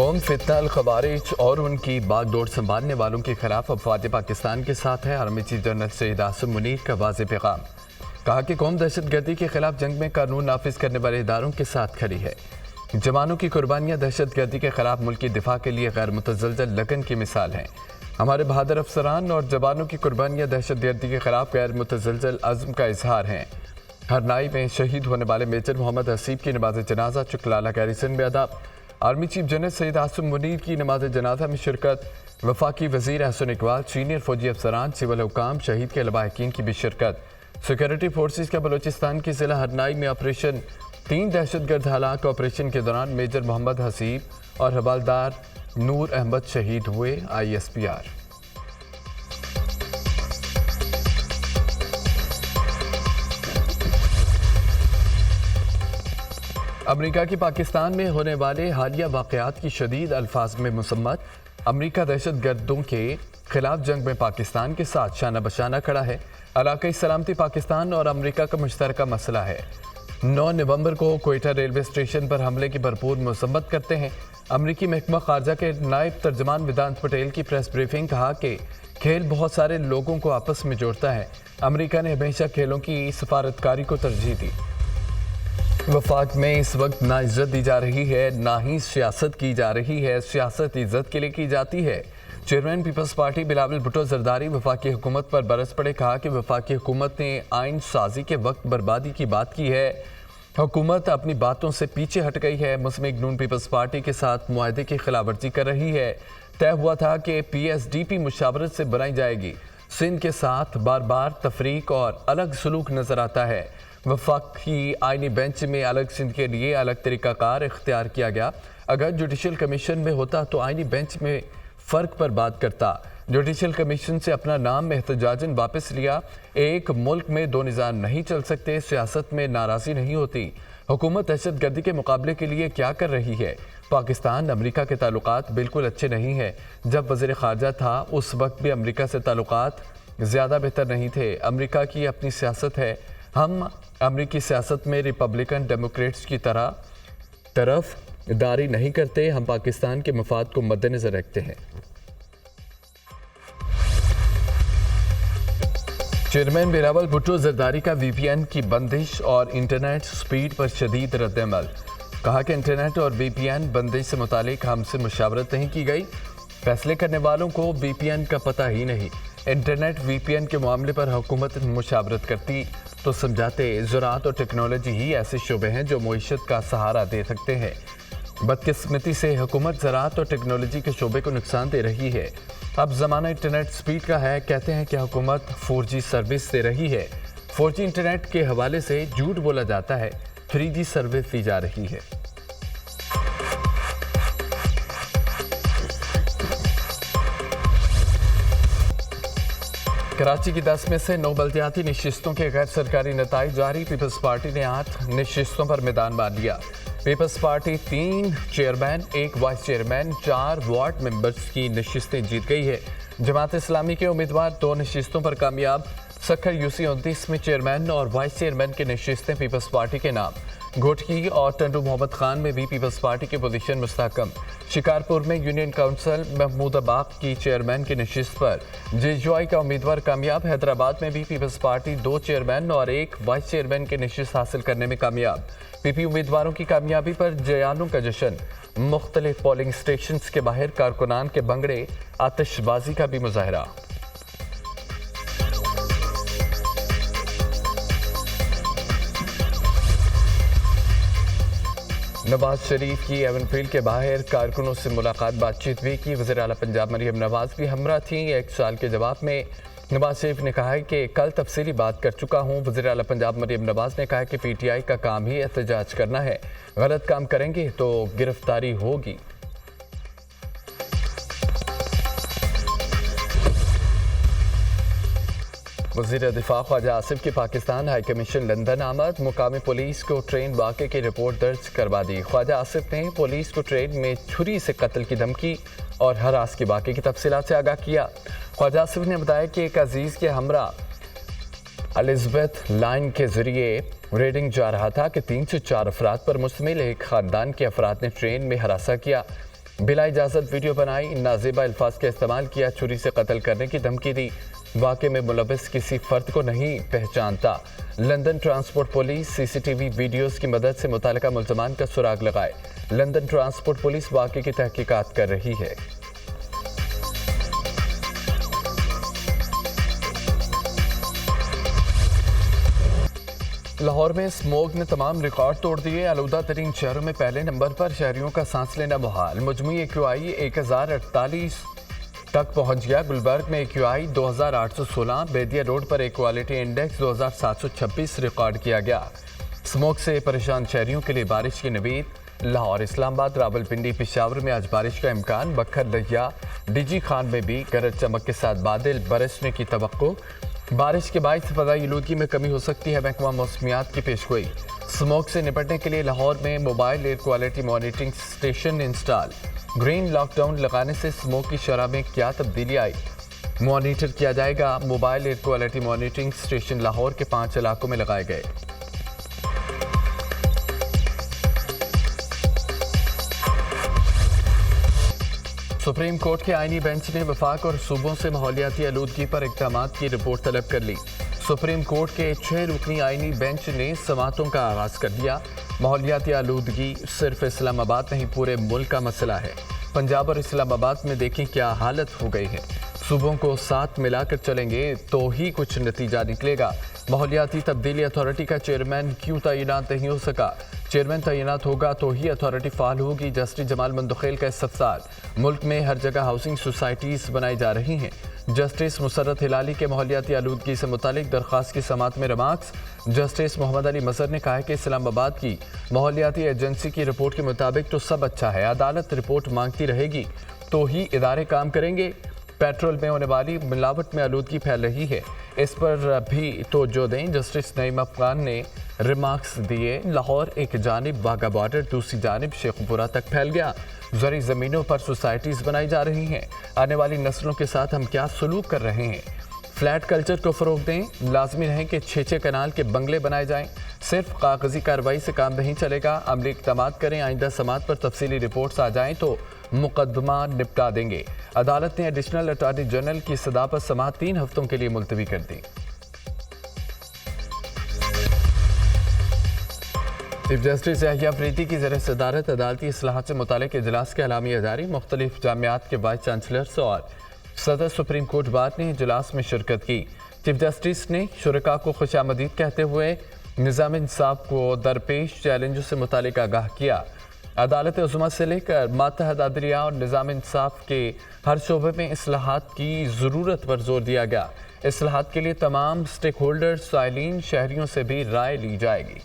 قوم فتنہ الخوارج اور ان کی باغ ڈور سنبھالنے والوں کے خلاف افواج پاکستان کے ساتھ ہے۔ Army chief general Syed Asim Munir کا واضح پیغام، کہا کہ قوم دہشت گردی کے خلاف جنگ میں قانون نافذ کرنے والے اداروں کے ساتھ کھڑی ہے۔ جوانوں کی قربانیاں دہشت گردی کے خلاف ملک کی دفاع کے لیے غیر متزلزل لگن کی مثال ہیں۔ ہمارے بہادر افسران اور جوانوں کی قربانیاں دہشت گردی کے خلاف غیر متزلزل عزم کا اظہار ہیں۔ ہرنائی میں شہید ہونے والے میجر محمد حسیب کی نماز جنازہ چکلالہ گیریسن میں ادا۔ Army chief general Syed Asim Munir کی نماز جنازہ میں شرکت۔ وفاقی وزیر احسن اقبال، سینئر فوجی افسران، سول حکام، شہید کے لواحقین کی بھی شرکت۔ سیکورٹی فورسز کا بلوچستان کی ضلع ہرنائی میں آپریشن، 3 دہشت گرد ہلاک۔ آپریشن کے دوران میجر محمد حسیب اور حوالدار نور احمد شہید ہوئے۔ ISPR۔ امریکہ کی پاکستان میں ہونے والے حالیہ واقعات کی شدید الفاظ میں مذمت۔ امریکہ دہشت گردوں کے خلاف جنگ میں پاکستان کے ساتھ شانہ بشانہ کھڑا ہے۔ علاقائی سلامتی پاکستان اور امریکہ کا مشترکہ مسئلہ ہے۔ 9 نومبر کو کوئٹہ ریلوے اسٹیشن پر حملے کی بھرپور مذمت کرتے ہیں۔ امریکی محکمہ خارجہ کے نائب ترجمان ویدانت پٹیل کی پریس بریفنگ، کہا کہ کھیل بہت سارے لوگوں کو آپس میں جوڑتا ہے۔ امریکہ نے ہمیشہ کھیلوں کی سفارتکاری کو ترجیح دی۔ وفاق میں اس وقت نہ عزت دی جا رہی ہے، نہ ہی سیاست کی جا رہی ہے۔ سیاست عزت کے لیے کی جاتی ہے۔ چیئرمین پیپلز پارٹی بلاول بھٹو زرداری وفاقی حکومت پر برس پڑے، کہا کہ وفاقی حکومت نے آئین سازی کے وقت بربادی کی بات کی ہے۔ حکومت اپنی باتوں سے پیچھے ہٹ گئی ہے، مسلم لیگ نون پیپلز پارٹی کے ساتھ معاہدے کی خلاف ورزی کر رہی ہے۔ طے ہوا تھا کہ PSDP مشاورت سے بنائی جائے گی۔ سندھ کے ساتھ بار بار تفریق اور الگ سلوک نظر آتا ہے۔ وفاقی آئینی بینچ میں الگ سندھ کے لیے الگ طریقہ کار اختیار کیا گیا۔ اگر جوڈیشل کمیشن میں ہوتا تو آئینی بینچ میں فرق پر بات کرتا۔ جوڈیشل کمیشن سے اپنا نام احتجاجاً واپس لیا۔ ایک ملک میں 2 نظام نہیں چل سکتے۔ سیاست میں ناراضی نہیں ہوتی۔ حکومت دہشت گردی کے مقابلے کے لیے کیا کر رہی ہے؟ پاکستان امریکہ کے تعلقات بالکل اچھے نہیں ہیں۔ جب وزیر خارجہ تھا اس وقت بھی امریکہ سے تعلقات زیادہ بہتر نہیں تھے۔ امریکہ کی اپنی سیاست ہے۔ ہم امریکی سیاست میں ریپبلکن ڈیموکریٹس کی طرف داری نہیں کرتے۔ ہم پاکستان کے مفاد کو مد نظر رکھتے ہیں۔ چیئرمین بلاول بھٹو زرداری کا VPN کی بندش اور انٹرنیٹ سپیڈ پر شدید رد عمل، کہا کہ انٹرنیٹ اور VPN بندش سے متعلق ہم سے مشاورت نہیں کی گئی۔ فیصلے کرنے والوں کو VPN کا پتہ ہی نہیں۔ انٹرنیٹ VPN کے معاملے پر حکومت مشاورت کرتی تو سمجھاتے۔ زراعت اور ٹیکنالوجی ہی ایسے شعبے ہیں جو معیشت کا سہارا دے سکتے ہیں۔ بدقسمتی سے حکومت زراعت اور ٹیکنالوجی کے شعبے کو نقصان دے رہی ہے۔ اب زمانہ انٹرنیٹ سپیڈ کا ہے۔ کہتے ہیں کہ حکومت 4G سروس دے رہی ہے۔ 4G انٹرنیٹ کے حوالے سے جھوٹ بولا جاتا ہے۔ 3G سروس دی جا رہی ہے۔ کراچی کی 10 میں سے 9 بلدیاتی نشستوں کے غیر سرکاری نتائج جاری۔ پیپلز پارٹی نے 8 نشستوں پر میدان مار لیا۔ Peoples Party 3 chairman, 1 vice chairman, 4 ward members کی نشستیں جیت گئی ہے۔ جماعت اسلامی کے امیدوار 2 نشستوں پر کامیاب۔ سکھر UC 29 میں چیئرمین اور وائس چیئرمین کی نشستیں پیپلز پارٹی کے نام۔ گھوٹکی اور ٹنڈو محمد خان میں بھی پیپلز پارٹی کی پوزیشن مستحکم۔ شکارپور میں یونین کونسل محمود باغ کی چیئرمین کی نشست پر JUI کا امیدوار کامیاب۔ حیدرآباد میں بھی پیپلز پارٹی 2 چیئرمین اور 1 وائس چیئرمین کی نشست حاصل کرنے میں کامیاب۔ PP امیدواروں کی کامیابی پر جیانوں کا جشن۔ مختلف پولنگ سٹیشنز کے باہر کارکنان کے بنگڑے، آتش بازی کا بھی مظاہرہ۔ نواز شریف کی ایون فیلڈ کے باہر کارکنوں سے ملاقات، بات چیت بھی کی۔ وزیر اعلیٰ پنجاب مریم نواز بھی ہمراہ تھیں۔ 1 سوال کے جواب میں نواز شریف نے کہا کہ کل تفصیلی بات کر چکا ہوں۔ وزیر اعلیٰ پنجاب مریم نواز نے کہا کہ PTI کا کام ہی احتجاج کرنا ہے، غلط کام کریں گے تو گرفتاری ہوگی۔ وزیر دفاع خواجہ آصف کی پاکستان ہائی کمیشن لندن آمد، مقامی پولیس کو ٹرین واقعے کی رپورٹ درج کروا دی۔ خواجہ آصف نے پولیس کو ٹرین میں چھری سے قتل کی دھمکی اور ہراس کے واقعے کی تفصیلات سے آگاہ کیا۔ خواجہ آصف نے بتایا کہ ایک عزیز کے ہمراہ الزبتھ لائن کے ذریعے ریڈنگ جا رہا تھا کہ 3 سے 4 افراد پر مشتمل ایک خاندان کے افراد نے ٹرین میں ہراساں کیا۔ بلا اجازت ویڈیو بنائی، نازیبا الفاظ کا استعمال کیا، چھری سے قتل کرنے کی دھمکی دی، واقعے میں ملوث کسی فرد کو نہیں پہچانتا۔ لندن ٹرانسپورٹ پولیس سی سی ٹی وی ویڈیوز کی مدد سے متعلقہ ملزمان کا سراغ لگائے۔ لندن ٹرانسپورٹ پولیس واقعے کی تحقیقات کر رہی ہے۔ لاہور میں اسموگ نے تمام ریکارڈ توڑ دیے، آلودہ ترین شہروں میں پہلے نمبر پر، شہریوں کا سانس لینا محال۔ مجموعی AQI 1048 تک پہنچ گیا۔ گلبرگ میں AQI 2816، بیدیا روڈ پر ایئر کوالٹی انڈیکس 2726 ریکارڈ کیا گیا۔ اسموگ سے پریشان شہریوں کے لیے بارش کی نوید۔ لاہور، اسلام آباد، راولپنڈی، پشاور میں آج بارش کا امکان، بکھر لہیا، ڈی خان میں بھی گرج چمک کے ساتھ بادل برسنے کی توقع۔ بارش کے باعث فضائی آلودگی میں کمی ہو سکتی ہے، محکمہ موسمیات کی پیشگوئی۔ اسموگ سے نپٹنے کے لیے لاہور میں mobile air quality monitoring station install. Green lockdown لگانے سے اسموگ کی شرح میں کیا تبدیلی آئی؟ مانیٹر کیا جائے گا۔ Mobile air quality monitoring station Lahore کے 5 علاقوں میں لگائے گئے۔ سپریم کورٹ کے آئینی بینچ نے وفاق اور صوبوں سے ماحولیاتی آلودگی پر اقدامات کی رپورٹ طلب کر لی۔ سپریم کورٹ کے 6 رکنی آئینی بینچ نے سماعتوں کا آغاز کر دیا۔ ماحولیاتی آلودگی صرف اسلام آباد نہیں، پورے ملک کا مسئلہ ہے۔ پنجاب اور اسلام آباد میں دیکھیں کیا حالت ہو گئی ہے۔ صوبوں کو ساتھ ملا کر چلیں گے تو ہی کچھ نتیجہ نکلے گا۔ ماحولیاتی تبدیلی اتھارٹی کا چیئرمین کیوں تعینات نہیں ہو سکا؟ چیئرمین تعینات ہوگا تو ہی اتھارٹی فعال ہوگی۔ جسٹس جمال مندخیل کا استفسار۔ ملک میں ہر جگہ ہاؤسنگ سوسائٹیز بنائی جا رہی ہیں۔ جسٹس مسرت ہلالی کے ماحولیاتی آلودگی سے متعلق درخواست کی سماعت میں ریمارکس۔ جسٹس محمد علی مظہر نے کہا کہ اسلام آباد کی ماحولیاتی ایجنسی کی رپورٹ کے مطابق تو سب اچھا ہے، عدالت رپورٹ مانگتی رہے گی تو ہی ادارے کام کریں گے۔ پیٹرول میں ہونے والی ملاوٹ میں آلودگی پھیل رہی ہے، اس پر بھی توجہ دیں۔ جسٹس نعیم افغان نے ریمارکس دیے۔ لاہور ایک جانب واگا بارڈر، دوسری جانب شیخ پورہ تک پھیل گیا۔ زرعی زمینوں پر سوسائٹیز بنائی جا رہی ہیں۔ آنے والی نسلوں کے ساتھ ہم کیا سلوک کر رہے ہیں؟ فلیٹ کلچر کو فروغ دیں۔ لازمی نہیں کہ 6 کنال کے بنگلے بنائے جائیں۔ صرف کاغذی کارروائی سے کام نہیں چلے گا، عملی اقدامات کریں۔ آئندہ سماعت پر تفصیلی رپورٹس آ جائیں تو مقدمہ نپٹا دیں گے۔ عدالت نے ایڈیشنل اٹارنی جنرل کی صدا پر سماعت 3 ہفتوں کے لیے ملتوی کر دی۔ چیف جسٹس یحییٰ افریدی کی زیر صدارت عدالتی اصلاحات سے متعلق اجلاس کا اعلامیہ جاری۔ مختلف جامعات کے وائس چانسلرز اور صدر سپریم کورٹ بار نے اجلاس میں شرکت کی۔ چیف جسٹس نے شرکاء کو خوش آمدید کہتے ہوئے نظام انصاف کو درپیش چیلنجوں سے متعلق آگاہ کیا۔ عدالت عظمیٰ سے لے کر ماتحت عدلیہ اور نظام انصاف کے ہر شعبے میں اصلاحات کی ضرورت پر زور دیا گیا۔ اصلاحات کے لیے تمام سٹیک ہولڈرز، سائلین، شہریوں سے بھی رائے لی جائے گی۔